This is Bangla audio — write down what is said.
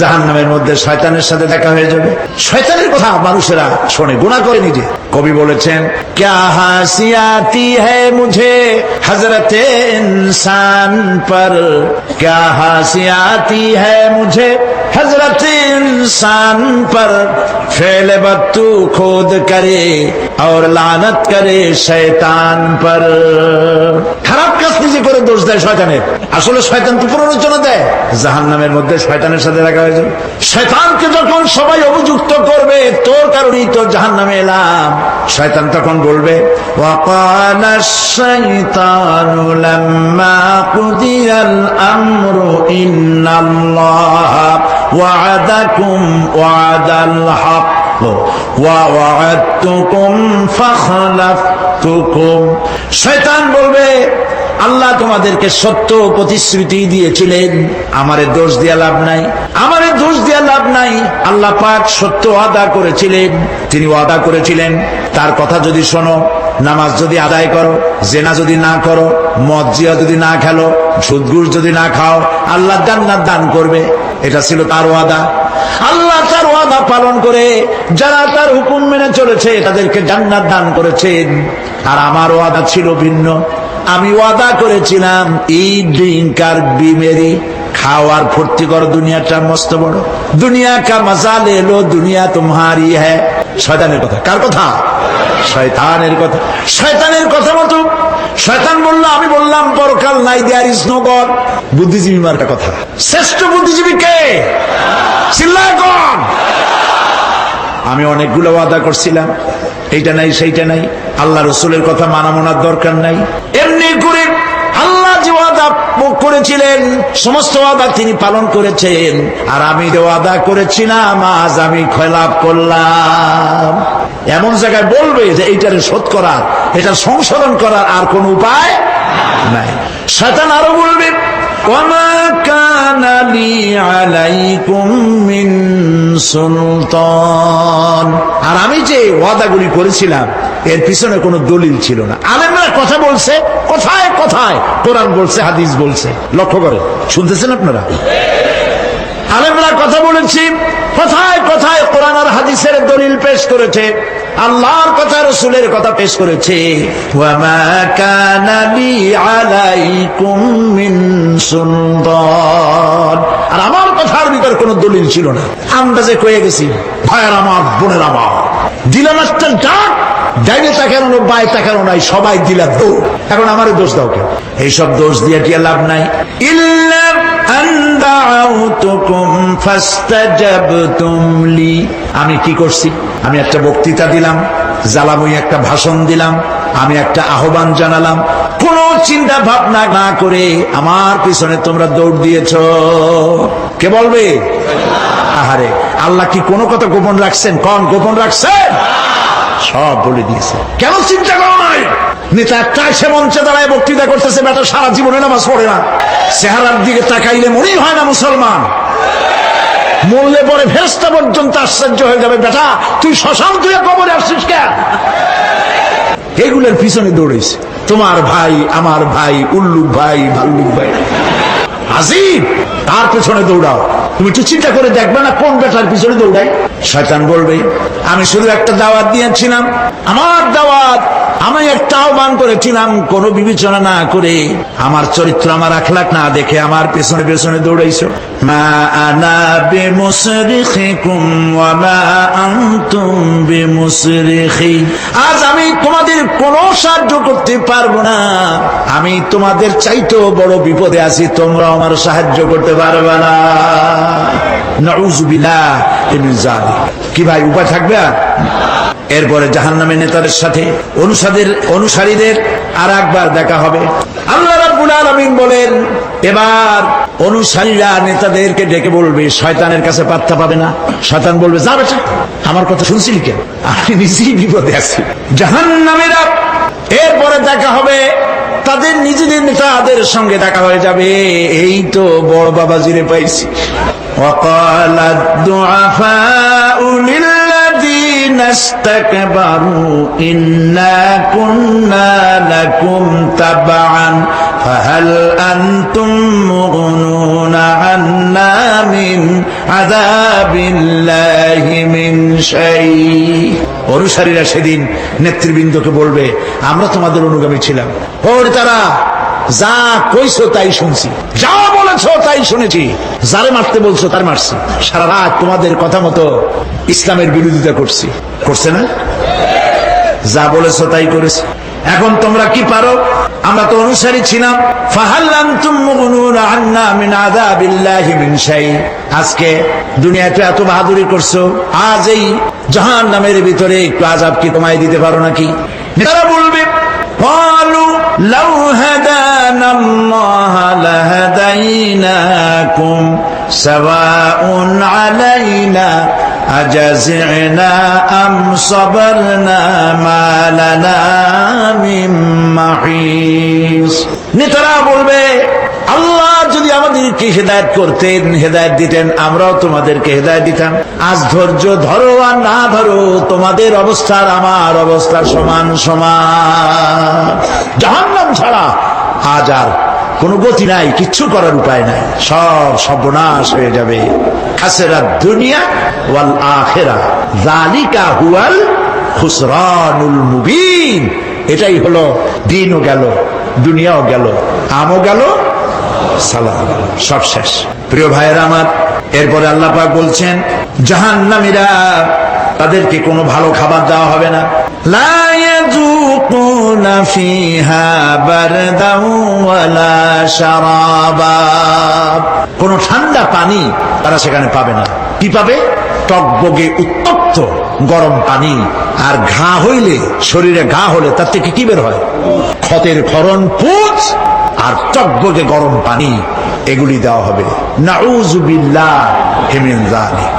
জাহান্নামের মধ্যে শয়তানের সাথে দেখা হয়ে যাবে। শয়তানের কথা মানুষেরা শোনে, গুনাহ করে নিজে। কবি বলেছেন, ক্যা হাসি আতি হ্যায় মুঝে হযরতে ইনসান পর, ক্যা হাসি আতি হ্যায় মুঝে হযরতে ইনসান পর, ফেলে বত্তু খুদ করে और লানত করে শয়তান পর। খারাপ কাজ নিজে করে দোষ দেয় শয়তানের। আসলে শয়তান তো প্ররোচনা দেয়। জাহান্নামের মধ্যে শয়তানের সাথে দেখা হয়ে যাবে। শয়তানকে যখন সবাই অভিযুক্ত করবে, তোর কারণেই তো জাহান্নামে এলাম, শয়তান তখন বলবে, ওয়াকালা শাইতানু লাম্মা কুদিয়াল আমরু ইন্নাল্লাহা ওয়া'আদাকুম ওয়া'দাল হক ওয়া'আদতুকুম ফাখলাফতুকুম। শয়তান বলবে, আল্লাহ তোমাদেরকে সত্য প্রতিশ্রুতি দিয়েছিলেন, আমারে দোষ দিয়া লাভ নাই, আমারে দোষ দিয়া লাভ নাই। আল্লাহ পাক সত্য ওয়াদা করেছিলেন, তিনি ওয়াদা করেছিলেন তার কথা যদি শোনো, নামাজ যদি আদায় করো, জেনা যদি না করো, মদ জিয়া যদি না খেলো, সুদ ঘুষ যদি না খাও, আল্লাহ জান্নাত দান করবে। এটা ছিল তার ওয়াদা। আল্লাহ তার ওয়াদা পালন করে যারা তার হুকুম মেনে চলেছে তাদেরকে জান্নাত দান করেছেন। আর আমার ওয়াদা ছিল ভিন্ন। আমি ওয়াদা করেছিলাম, ঈদ ড্রিঙ্ক আর বিমেরি, খাওয়ার ফুর্তি করো, দুনিয়াটা মস্ত বড়, দুনিয়া কা মজা লে লো, দুনিয়া তোমারি হ্যায়। শয়তানের কথা। কার কথা? শয়তানের কথা। শয়তানের কথা মতো শয়তান বলল, আমি বললাম পরকাল নাই, দেয়ার ইজ নো গড। বুদ্ধিজীবী মার্কা কথা। শ্রেষ্ঠ বুদ্ধিজীবী কে? চিল্লায় কোন? আমি অনেকগুলো ওয়াদা করছিলাম, এইটা নাই সেইটা নাই, আল্লাহ রসুলের কথা মানা মানার দরকার নাই। এমনি করে আল্লাহ যে ওয়াদা করেছিলেন সমস্ত ওয়াদা তিনি পালন করেছেন, আর আমি যে ওয়াদা করেছিলাম আজ আমি খেলাপ করলাম। এমন জায়গায় বলবে যে এইটারে শোধ করার, এটা সংশোধন করার আর কোন উপায় নাই। শয়তান আরো বলবে, ওয়ামা কানা লি আলাইকুম মিন সুলতান। আর আমি যে ওয়াদাগুলি করেছিলাম এর পিছনে কোনো দলিল ছিল না। আলেমরা কথা বলছে, কথায় কথায় কোরআন বলছে, হাদিস বলছে। লক্ষ্য করে শুনতেছেন আপনারা? আলেমরা কথা বলেছি, কথায় কথায় কোরআন আর হাদিসের দলিল পেশ করেছে, আল্লাহর কথা রাসূলের কথা পেশ করেছে। ওয়ামা কানা লি আলাইকুম মিন সুলতান। আর আমার কথার ভিতর কোনো দলিল ছিল না, আন্দাজে কয়ে গেছি। ভাইয়ের আমার, বোনের আমার, দিলাম একটা ডাক, ডাইনে তাকানো বাই তাকানো নাই, সবাই দিলা দৌড়। এখন আমারে দোষ দাও কেন? এইসব দোষ দিয়ে কি লাভ নাই। ইল্লা আন দাউতুকুম ফাস্তাজাবতুম লি। আমি কি করছি? আমি একটা বক্তৃতা দিলাম, জ্বালাময়ী একটা ভাষণ দিলাম, আমি একটা আহ্বান জানালাম, কোন চিন্তা ভাবনা না করে আমার পিছনে তোমরা দৌড় দিয়েছ। কে বলবে? আহারে, আল্লাহ কি কোনো কথা গোপন রাখছেন? কোন গোপন রাখছেন? সব বলে দিয়েছে। কেন চিন্তা করো নাই? নেতা একটা এসে মঞ্চে দাঁড়ায় বক্তৃতা করতেছে, বেটা সারা জীবনে নামাজ পড়ে না, চেহারার দিকে তাকাইলে মনেই হয় না মুসলমান, মরলে পরে ফেরেশতা পর্যন্ত আশ্চর্য হয়ে যাবে, বেটা তুই শ্মশান তুই কবরে আসছিস কেন? এগুলোর পিছনে দৌড়েছে তোমার ভাই, আমার ভাই, উল্লুক ভাই, ভাল্লুক ভাই, আজিব, তার পিছনে দৌড়াও। তুমি একটু চিন্তা করে দেখবে না কোন বেটার পিছনে দৌড়াই? শয়তান বলবে, আমি শুধু একটা দাওয়াত দিয়েছিলাম, আমার দাওয়াত, আমি একটা আহ্বান করেছিলাম, কোনো বিবেচনা না করে, আমার চরিত্র, আমার আখলাক না দেখে আমার পেছনে পেছনে দৌড়াইছো। মা আনা বিমুসরিখিকুম ওয়া মা আনতুম বিমুসরিখি। আজ আমি তোমাদের কোনো সাহায্য করতে পারবো না, আমি তোমাদের চাইতেও বড় বিপদে আছি, তোমরা আমার সাহায্য করতে পারবে না। নাউযুবিল্লাহ মিন যালিক। কি ভাই উপায় থাকবে? এরপরে জাহান্নামের নেতাদের সাথে অনুসারীদের আর একবার দেখা হবে। আল্লাহ রাব্বুল আলামিন বলেন, এবার অনুসারীরা নেতাদেরকে ডেকে বলবে, শয়তানের কাছে পাত্তা পাবে না। শয়তান বলবে, যা বেটা, আমার কথা শুনছিলি কেন? আমি নিজেই বিপদে আছি। জাহান্নামীরা এরপরে দেখা হবে, তাদের নিজেদের নেতাদের সঙ্গে দেখা হয়ে যাবে। এই তো বড় বাবাজিরে পাইছি। وقال الضعفاء للذين ইস্তাকবারু ইন্না কুন্না লাকুম তাবআন ফাহাল আনতুম মুগনুনা আন্না মিন আযাবিল্লাহি মিন শাই। অনুসারীরা সেদিন নেতৃবৃন্দকে বলবে, আমরা তোমাদের অনুগামী ছিলাম, ওর তারা যা কইছো তাই শুনছি, যা বলেছো তাই শুনেছি, যারে মারতে বলছো তার মারছি, সারা রাত তোমাদের কথা মতো ইসলামের বিরোধিতা করছি, করছে না? যা বলেছো তাই করেছি। এখন তোমরা কি পারো? আমরা তো অনুসারী ছিলাম। ফাহাল আনতুম মুগনুনা আন্না মিন আযাবিল্লাহি মিন শাই। আজকে দুনিয়াতে এত বাহাদুরি করছো, আজ এই জাহান্নামের ভিতরে একটু আযাব কি তোমায় দিতে পারো নাকি? তারা বলবে, قالوا لو هدانا الله لهديناكم سواء علينا أجزعنا أم صبرنا ما لنا من محيص। নেতারা বলবে, আল্লাহ যদি আমাদেরকে হেদায়েত করতেন, হেদায়েত দিতেন, আমরাও তোমাদেরকে হেদায়েত দিতাম। আজ ধৈর্য ধরো আর না ধরো, তোমাদের অবস্থার আমার অবস্থার সমান সমান। জাহান্নাম ছাড়া আজ আর কোনো গতি নাই, কিচ্ছু করার উপায় নাই, সব সর্বনাশ হয়ে যাবে। খাসিরাত দুনিয়া ওয়াল আখিরা যালিকা হুয়াল খুসরানুল মুবিন। এটাই হলো, দিনও গেল, দুনিয়াও গেল, আমও গেল, সালাম গেল, সব শেষ। প্রিয় ভাইয়েরা আমার, এরপরে আল্লাহ পাক বলছেন, জাহান্নামীরা তাদেরকে কোনো ভালো খাবার দেওয়া হবে না। লা ইয়াযুকুনা ফিহা বারদান ওয়ালা শারাবা। কোনো ঠান্ডা পানি তারা সেখানে পাবে না। কি পাবে? টকবগে উত্তপ্ত গরম পানি। আর ঘা হইলে, শরীরে ঘা হলে তার থেকে কি বের হয়? ক্ষতের ক্ষরণ, পুঁজ আর টকবগে গরম পানি, এগুলি দেওয়া হবে। নাউযু বিল্লাহি মিন যালিক।